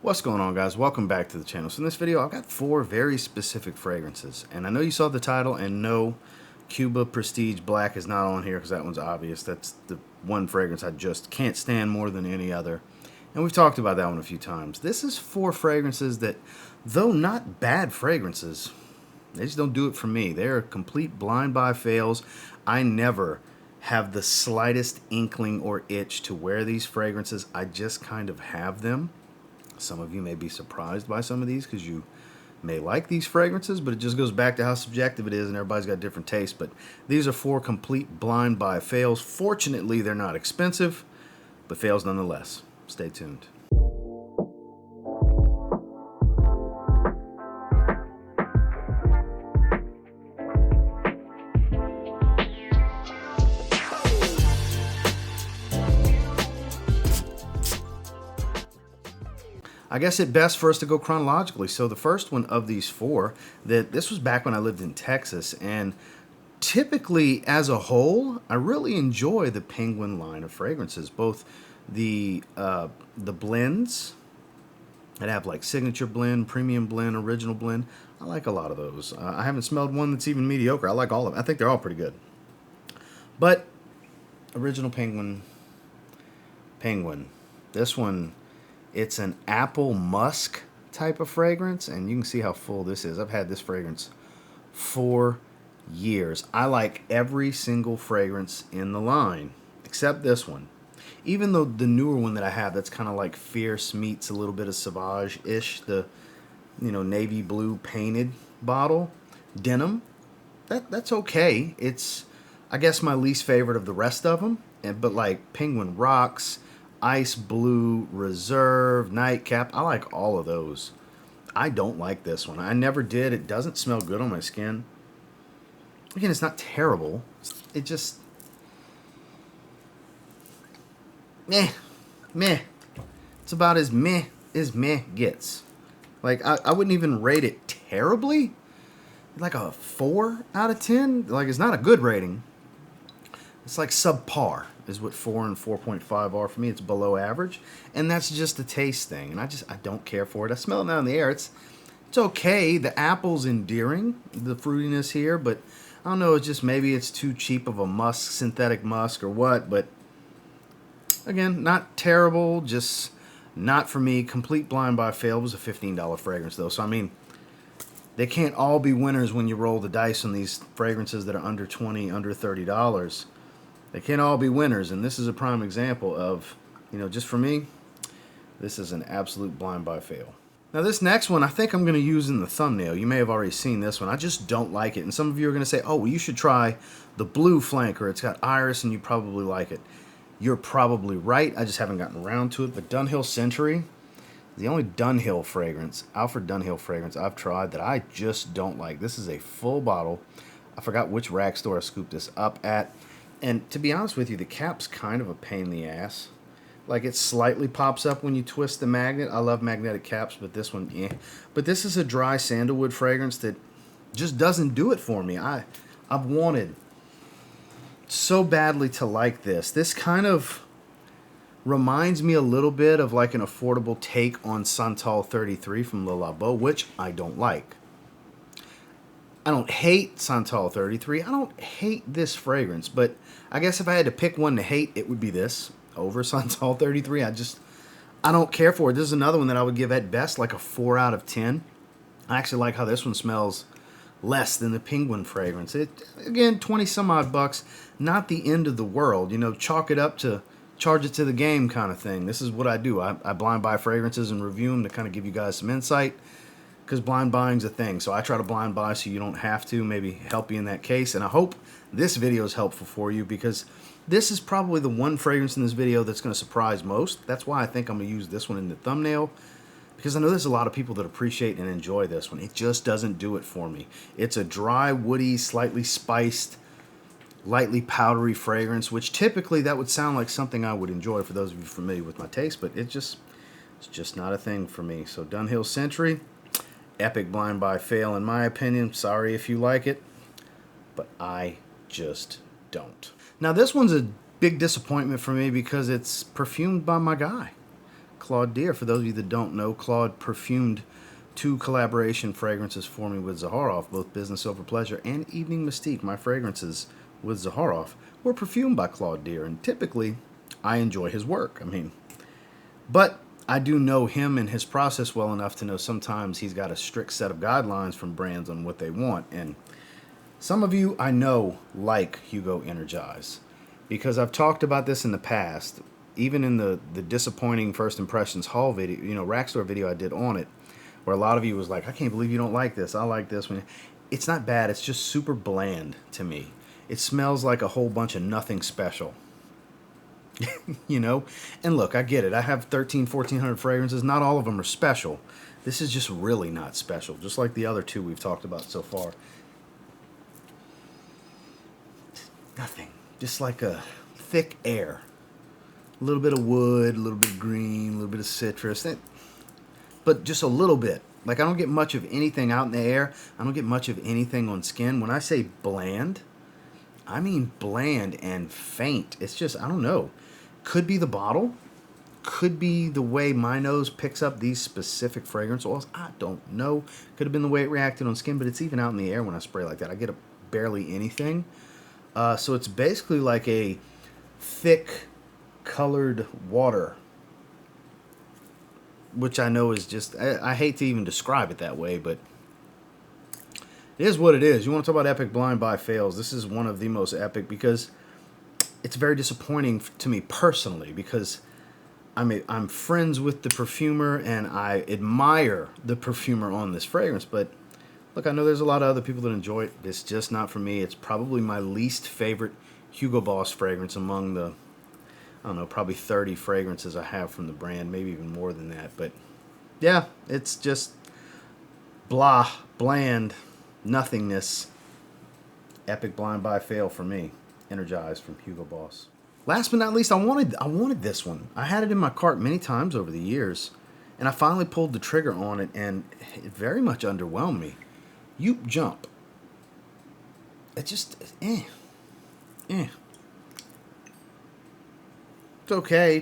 What's going on, guys? Welcome back to the channel. So in this video I've got 4 very specific fragrances, and I know you saw the title, and no, Cuba Prestige Black is not on here because that one's obvious. That's the one fragrance I just can't stand more than any other, and we've talked about that one a few times. This is 4 fragrances that, though not bad fragrances, they just don't do it for me. They're complete blind buy fails. I never have the slightest inkling or itch to wear these fragrances. I just kind of have them. Some of you may be surprised by some of these because you may like these fragrances, but it just goes back to how subjective it is, and everybody's got different tastes. But these are 4 complete blind buy fails. Fortunately, they're not expensive, but fails nonetheless. Stay tuned. I guess it's best for us to go chronologically. So the first one of these 4, this was back when I lived in Texas, and typically as a whole, I really enjoy the Penguin line of fragrances, both the blends that have like signature blend, premium blend, original blend. I like a lot of those. I haven't smelled one that's even mediocre. I like all of them. I think they're all pretty good. But original Penguin, this one, it's an apple musk type of fragrance, and you can see how full this is. I've had this fragrance for years. I like every single fragrance in the line except this one. Even though the newer one that I have, that's kind of like fierce meets a little bit of Sauvage-ish, the navy blue painted bottle, denim. That's okay. It's, I guess, my least favorite of the rest of them. But like Penguin Rocks, Ice Blue, Reserve, Nightcap, I like all of those. I don't like this one. I never did. It doesn't smell good on my skin. Again, it's not terrible. It just... meh. It's about as meh gets. Like, I wouldn't even rate it terribly. Like a 4 out of 10. Like, it's not a good rating. It's like subpar is what 4 and 4.5 are for me. It's below average, and that's just a taste thing, and I don't care for it. I smell it now in the air. It's okay. The apple's endearing, the fruitiness here, but I don't know. It's just maybe it's too cheap of a musk, synthetic musk or what. But again, not terrible, just not for me. Complete blind buy fail. It was a $15 fragrance though, so I mean, they can't all be winners when you roll the dice on these fragrances that are under $20, under $30. They can't all be winners, and this is a prime example of, just for me, this is an absolute blind buy fail. Now this next one I think I'm going to use in the thumbnail. You may have already seen this one. I just don't like it, and some of you are going to say, oh, well, you should try the blue flanker. It's got iris, and you probably like it. You're probably right. I just haven't gotten around to it, but Dunhill Century, the only Dunhill fragrance, Alfred Dunhill fragrance I've tried that I just don't like. This is a full bottle. I forgot which rack store I scooped this up at. And to be honest with you, the cap's kind of a pain in the ass. Like, it slightly pops up when you twist the magnet. I love magnetic caps, but this one, eh. But this is a dry sandalwood fragrance that just doesn't do it for me. I've wanted so badly to like this. This kind of reminds me a little bit of like an affordable take on Santal 33 from Le Labo, which I don't like. I don't hate Santal 33. I don't hate this fragrance, but I guess if I had to pick one to hate, it would be this over Santal 33. I don't care for it. This is another one that I would give at best like a 4 out of 10. I actually like how this one smells less than the Penguin fragrance. It, again, 20 some odd bucks, not the end of the world. Chalk it up to charge it to the game kind of thing. This is what I do. I blind buy fragrances and review them to kind of give you guys some insight, because blind buying's a thing. So I try to blind buy so you don't have to, maybe help you in that case. And I hope this video is helpful for you, because this is probably the one fragrance in this video that's going to surprise most. That's why I think I'm going to use this one in the thumbnail, because I know there's a lot of people that appreciate and enjoy this one. It just doesn't do it for me. It's a dry, woody, slightly spiced, lightly powdery fragrance, which typically that would sound like something I would enjoy for those of you familiar with my taste, but it's just not a thing for me. So Dunhill Century, epic blind buy fail in my opinion. Sorry if you like it, but I just don't. Now this one's a big disappointment for me because it's perfumed by my guy, Claude Deer. For those of you that don't know, Claude perfumed 2 collaboration fragrances for me with Zaharoff, both Business Over Pleasure and Evening Mystique. My fragrances with Zaharoff were perfumed by Claude Deer, and typically I enjoy his work. I mean, but I do know him and his process well enough to know sometimes he's got a strict set of guidelines from brands on what they want. And some of you I know like Hugo Energise, because I've talked about this in the past, even in the disappointing first impressions haul video, rack store video I did on it, where a lot of you was like, I can't believe you don't like this. I like this one. It's not bad. It's just super bland to me. It smells like a whole bunch of nothing special. And look, I get it. I have 1,400 fragrances. Not all of them are special. This is just really not special, just like the other 2 we've talked about so far. Nothing. Just like a thick air. A little bit of wood, a little bit of green, a little bit of citrus. But just a little bit. Like, I don't get much of anything out in the air. I don't get much of anything on skin. When I say bland, I mean bland and faint. It's just, I don't know. Could be the bottle. Could be the way my nose picks up these specific fragrance oils. I don't know. Could have been the way it reacted on skin, but it's even out in the air when I spray like that. I get barely anything. So it's basically like a thick colored water, which I know is just, I hate to even describe it that way, but it is what it is. You want to talk about epic blind buy fails. This is one of the most epic, because it's very disappointing to me personally, because I'm friends with the perfumer and I admire the perfumer on this fragrance. But look, I know there's a lot of other people that enjoy it. It's just not for me. It's probably my least favorite Hugo Boss fragrance among the, I don't know, probably 30 fragrances I have from the brand, maybe even more than that. But yeah, it's just blah, bland, nothingness. Epic blind buy fail for me. Energized from Hugo Boss. Last but not least, I wanted this one. I had it in my cart many times over the years, and I finally pulled the trigger on it, and it very much underwhelmed me. Youup Jump. It just, It's okay.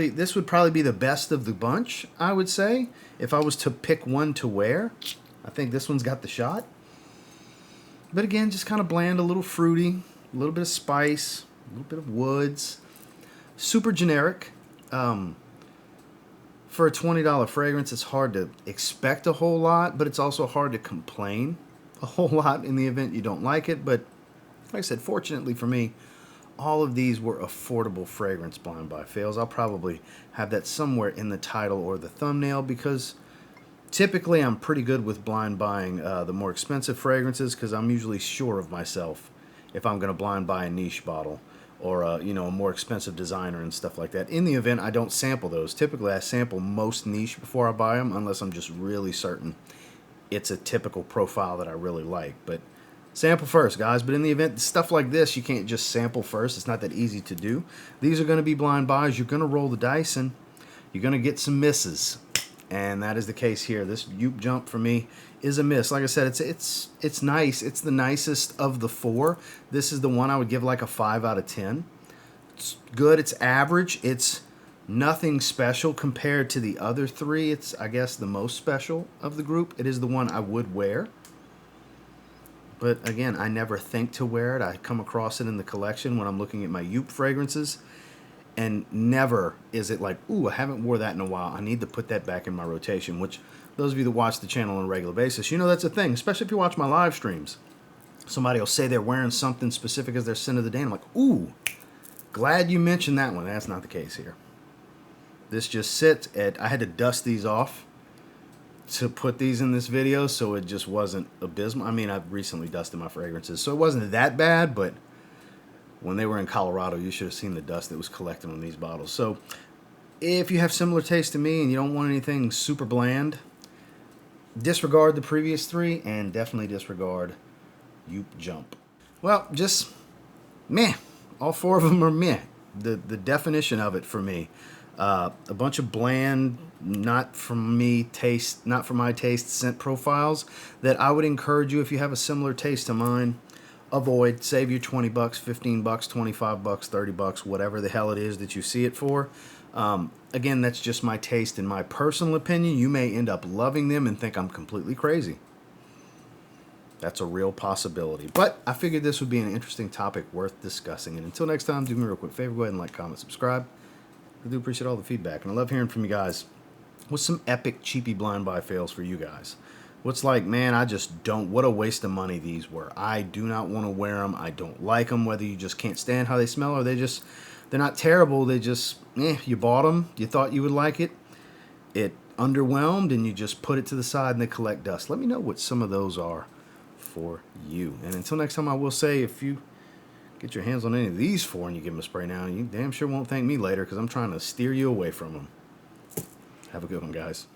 This would probably be the best of the bunch, I would say. If I was to pick one to wear, I think this one's got the shot. But again, just kind of bland, a little fruity, a little bit of spice, a little bit of woods. Super generic. For a $20 fragrance, it's hard to expect a whole lot, but it's also hard to complain a whole lot in the event you don't like it. But like I said, fortunately for me, all of these were affordable fragrance blind buy fails. I'll probably have that somewhere in the title or the thumbnail, because typically I'm pretty good with blind buying the more expensive fragrances, because I'm usually sure of myself if I'm going to blind buy a niche bottle or a more expensive designer and stuff like that. In the event, I don't sample those. Typically I sample most niche before I buy them, unless I'm just really certain it's a typical profile that I really like. But sample first, guys. But in the event, stuff like this, you can't just sample first. It's not that easy to do. These are going to be blind buys. You're going to roll the dice, and you're going to get some misses. And that is the case here. This Youup Jump for me is a miss. Like I said, it's nice. It's the nicest of the 4. This is the one I would give like a 5 out of 10. It's good. It's average. It's nothing special compared to the other 3. It's, I guess, the most special of the group. It is the one I would wear. But again, I never think to wear it. I come across it in the collection when I'm looking at my Youup fragrances. And never is it like, ooh, I haven't wore that in a while. I need to put that back in my rotation, which those of you that watch the channel on a regular basis, that's a thing, especially if you watch my live streams. Somebody will say they're wearing something specific as their scent of the day, and I'm like, ooh, glad you mentioned that one. That's not the case here. This just sits I had to dust these off to put these in this video, so it just wasn't abysmal. I mean, I've recently dusted my fragrances, so it wasn't that bad, but when they were in Colorado, you should have seen the dust that was collected on these bottles. So if you have similar taste to me and you don't want anything super bland, disregard the previous 3 and definitely disregard Youup Jump. Well, just meh. All 4 of them are meh. The definition of it for me. A bunch of bland, not for my taste scent profiles that I would encourage you, if you have a similar taste to mine, avoid. Save your $20, $15, $25, $30, whatever the hell it is that you see it for. Again, that's just my taste and my personal opinion. You may end up loving them and think I'm completely crazy. That's a real possibility. But I figured this would be an interesting topic worth discussing. And until next time, do me a real quick favor. Go ahead and like, comment, subscribe. I do appreciate all the feedback. And I love hearing from you guys. What's some epic cheapy blind buy fails for you guys? What's like, man, I just don't, what a waste of money these were. I do not want to wear them. I don't like them, whether you just can't stand how they smell or they're not terrible. They just, you bought them. You thought you would like it. It underwhelmed and you just put it to the side and they collect dust. Let me know what some of those are for you. And until next time, I will say, if you get your hands on any of these four and you give them a spray now, you damn sure won't thank me later because I'm trying to steer you away from them. Have a good one, guys.